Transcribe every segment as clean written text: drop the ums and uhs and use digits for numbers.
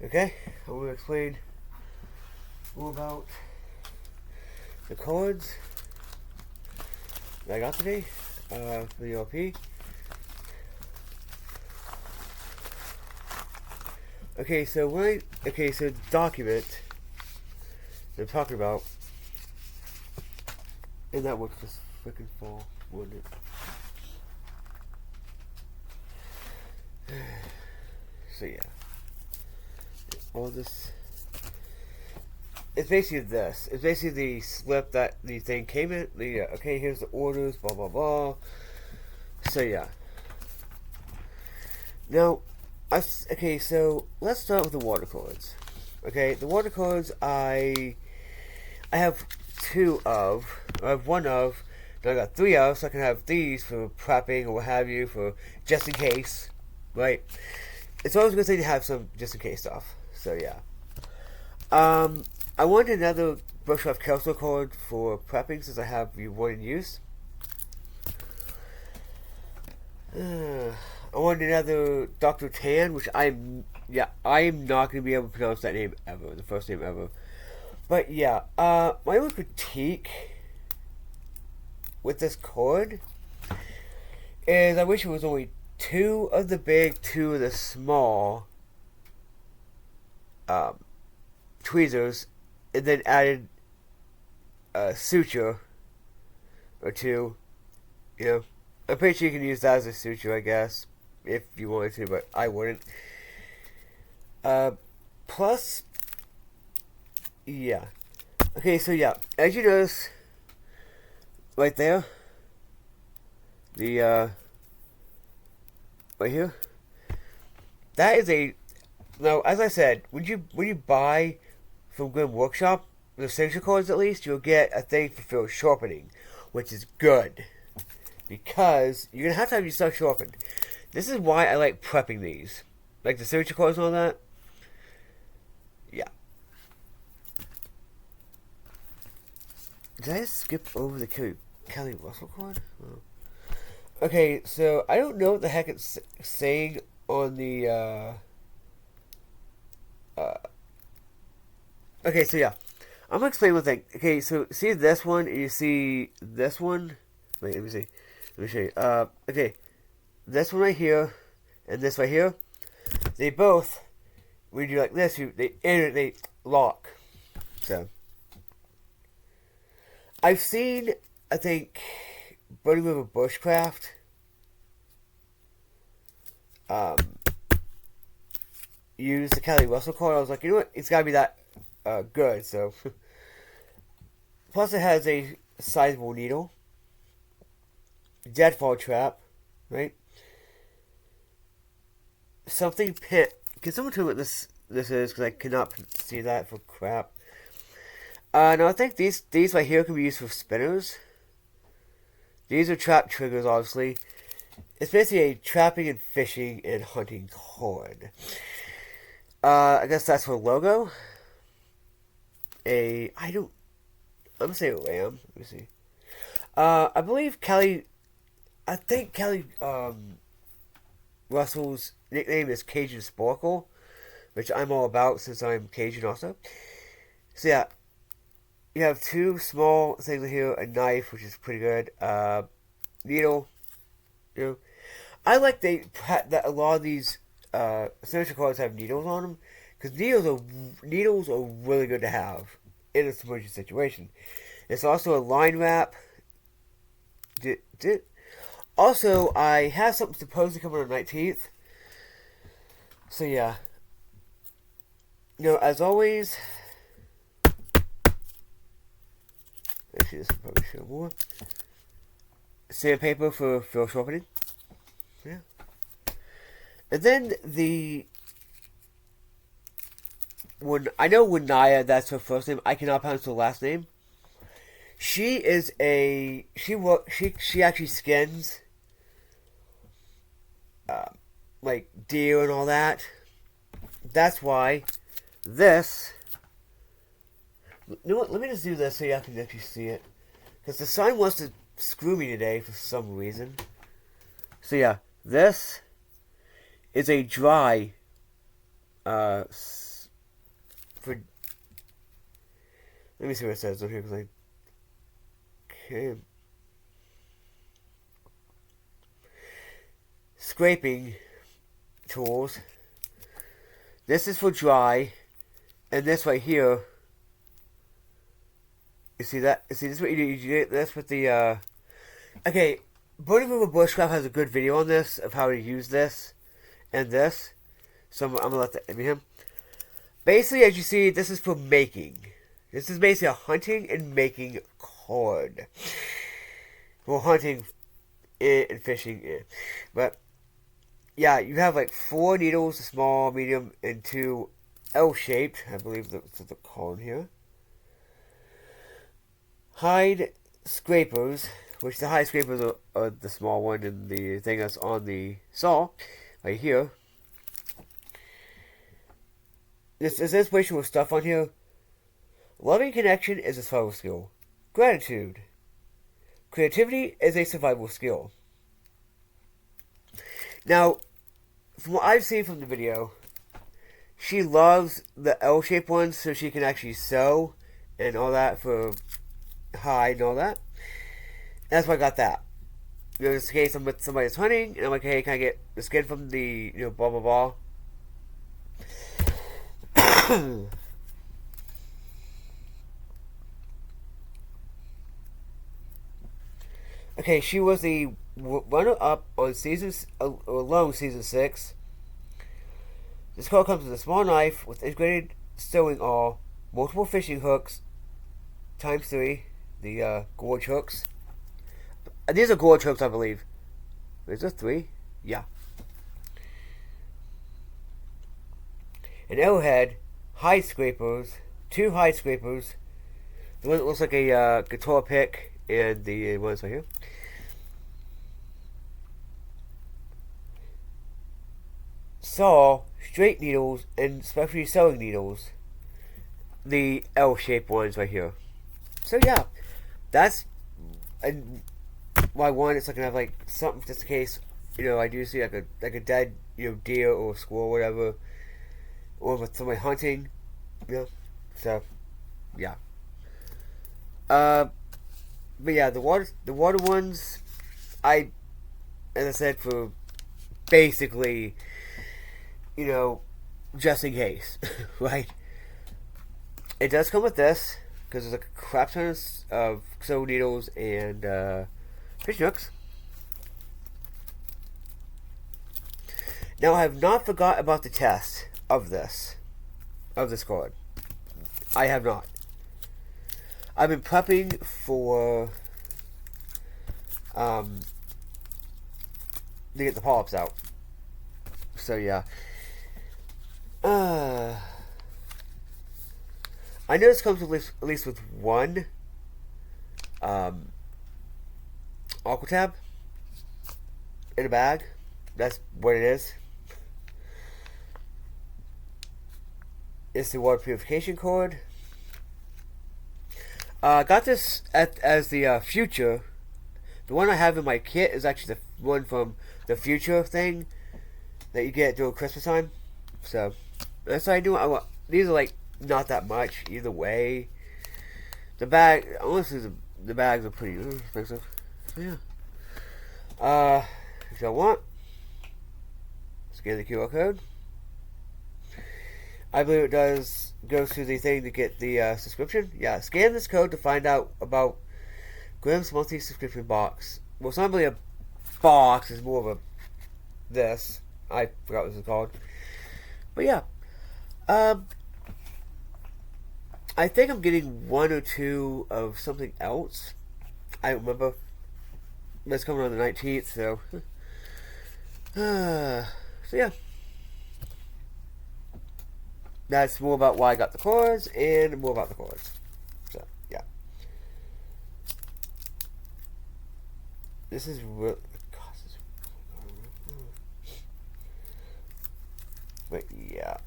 Okay, I'm going to explain more about the cards that I got today for the LP. Okay, so the document that I'm talking about, and that would just freaking fall, wouldn't it? So yeah, all this. It's basically this. It's basically the slip that the thing came in. Okay, here's the orders, blah blah blah. So yeah. Now, okay, so let's start with the water cards. Okay, the water cards I have two of. I have one of. Then I got three of, so I can have these for prepping or what have you, for just in case, right? It's always a good thing to have some just in case stuff. So yeah. I wanted another Bushcraft Kelso card for prepping since I have the one in use. I wanted another Dr. Tan, which I'm not gonna be able to pronounce that name ever, the first name ever. But yeah, my only critique with this card is I wish it was only two of the big, two of the small tweezers, and then added a suture or two. You know, I'm pretty sure you can use that as a suture, I guess, if you wanted to, but I wouldn't. Plus, yeah. Okay, so yeah, as you notice, right there, the right here, that is a. Now, as I said, when you buy from Grim Workshop, the signature cards at least, you'll get a thing for field sharpening, which is good because you're gonna have to have your stuff sharpened. This is why I like prepping these, like the signature cards and all that. Yeah. Did I skip over the Kelly Russell card? Oh. Okay, so I don't know what the heck it's saying on the. Okay, so yeah, I'm gonna explain one thing. Okay, so see this one, and you see this one. Wait, let me see. Let me show you. Okay, this one right here, and this right here. They both, when you do like this, they lock. So, I've seen, I think, Buddy River Bushcraft. Use the Kelly Russell card. I was like, you know what? It's gotta be that good. So, plus it has a sizable needle, deadfall trap, right? Something pin. Can someone tell me what this is? Because I cannot see that for crap. No, I think these right here can be used for spinners. These are trap triggers, obviously. It's basically a trapping and fishing and hunting card. I guess that's for logo. I'm gonna say a lamb. Let me see. I believe I think Kelly Russell's nickname is Cajun Sparkle, which I'm all about since I'm Cajun also. So yeah, you have two small things here, a knife, which is pretty good. Needle, you know. I like that a lot of these signature cards have needles on them because needles are really good to have in a emergency situation. It's also a line wrap. Also, I have something supposed to come on the 19th. So yeah. As always, actually this will probably show more. Sandpaper for field sharpening. Yeah. And then I know Winaya, that's her first name. I cannot pronounce her last name. She actually skins like deer and all that. That's why this. You know what? Let me just do this so you can actually see it, because the sign wants to screw me today for some reason. So yeah, this is a dry for. Let me see what it says on here because I can't. Scraping tools. This is for dry, and this right here. You see that? You see this? What you do? You do this with the. Okay, Burning River Bushcraft has a good video on this of how to use this and this. So I'm gonna let that be him. Basically, as you see, this is for making. This is basically a hunting and making cord. Well, hunting and fishing in. But yeah, you have like 4 needles, small, medium, and 2 L-shaped. I believe that's what they're called here. Hide scrapers, which the hide scrapers are the small one, and the thing that's on the saw right here. This is inspirational stuff on here. Loving connection is a survival skill. Gratitude. Creativity is a survival skill. Now, from what I've seen from the video, she loves the L-shaped ones so she can actually sew and all that for hide and all that. That's why I got that. You know, just in case I'm with somebody that's hunting, and I'm like, hey, can I get the skin from the, blah, blah, blah. Okay, she was the runner-up on alone season 6. This card comes with a small knife with integrated sewing awl, multiple fishing hooks, ×3, the gorge hooks. These are gorge hooks, I believe. Is there 3? Yeah. An arrowhead, hide scrapers, 2 hide scrapers. The one that looks like a guitar pick, and the ones right here. Saw, straight needles, and specialty sewing needles. The L-shaped ones right here. So yeah, that's why one. It's like I have like something just in case I do see like a dead deer or squirrel or whatever, or with somebody hunting. So yeah. But yeah, the water ones, as I said, for basically, just in case, right? It does come with this, because there's a crap ton of sewing needles and fishing hooks. Now, I have not forgot about the test of this card. I have not. I've been prepping for to get the polyps out. So yeah. I know this comes at least with one Aquatab in a bag. That's what it is. It's the water purification cord. I got this as the future. The one I have in my kit is actually the one from the future thing that you get during Christmas time. So that's what I do. These are like not that much either way. The bag, honestly, the bags are pretty expensive. So yeah. If y'all want, scan the QR code. I believe it does go to the thing to get the subscription. Yeah, scan this code to find out about Grimm's monthly subscription box. Well, it's not really a box, it's more of a this. I forgot what it's called. But yeah. I think I'm getting 1 or 2 of something else. I don't remember. That's coming on the 19th, so. So yeah. That's more about why I got the cards and more about the cards. So, yeah. This is real. But yeah.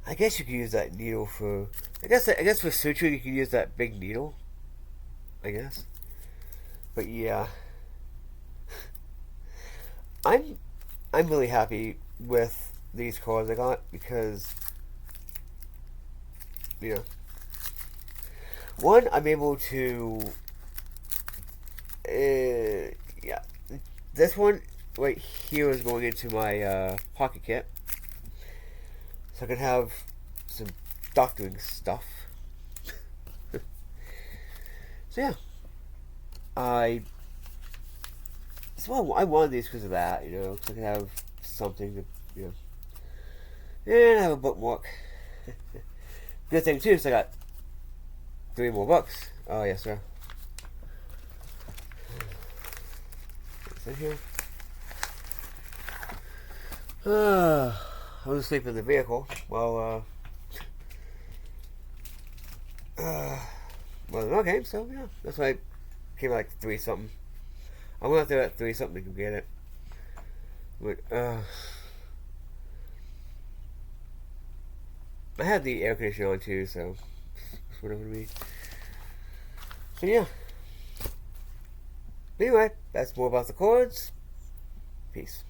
I guess you could use that needle for. I guess for suturing you could use that big needle. I guess. But yeah. I'm I'm really happy with these cards I got because you know, one, I'm able to yeah, this one right here is going into my pocket kit, so I can have some doctoring stuff. So yeah, I I wanted these because of that, you know, because I can have something to, you know, and I have a bookmark. Good thing too is I got 3 more books. Oh yes, sir. What's in here? I was asleep in the vehicle. Well, okay, so yeah, that's why I came at like 3 something. I went out there at 3 something to get it. But, I had the air conditioner on too, so that's what it would be. So yeah. Anyway, that's more about the chords. Peace.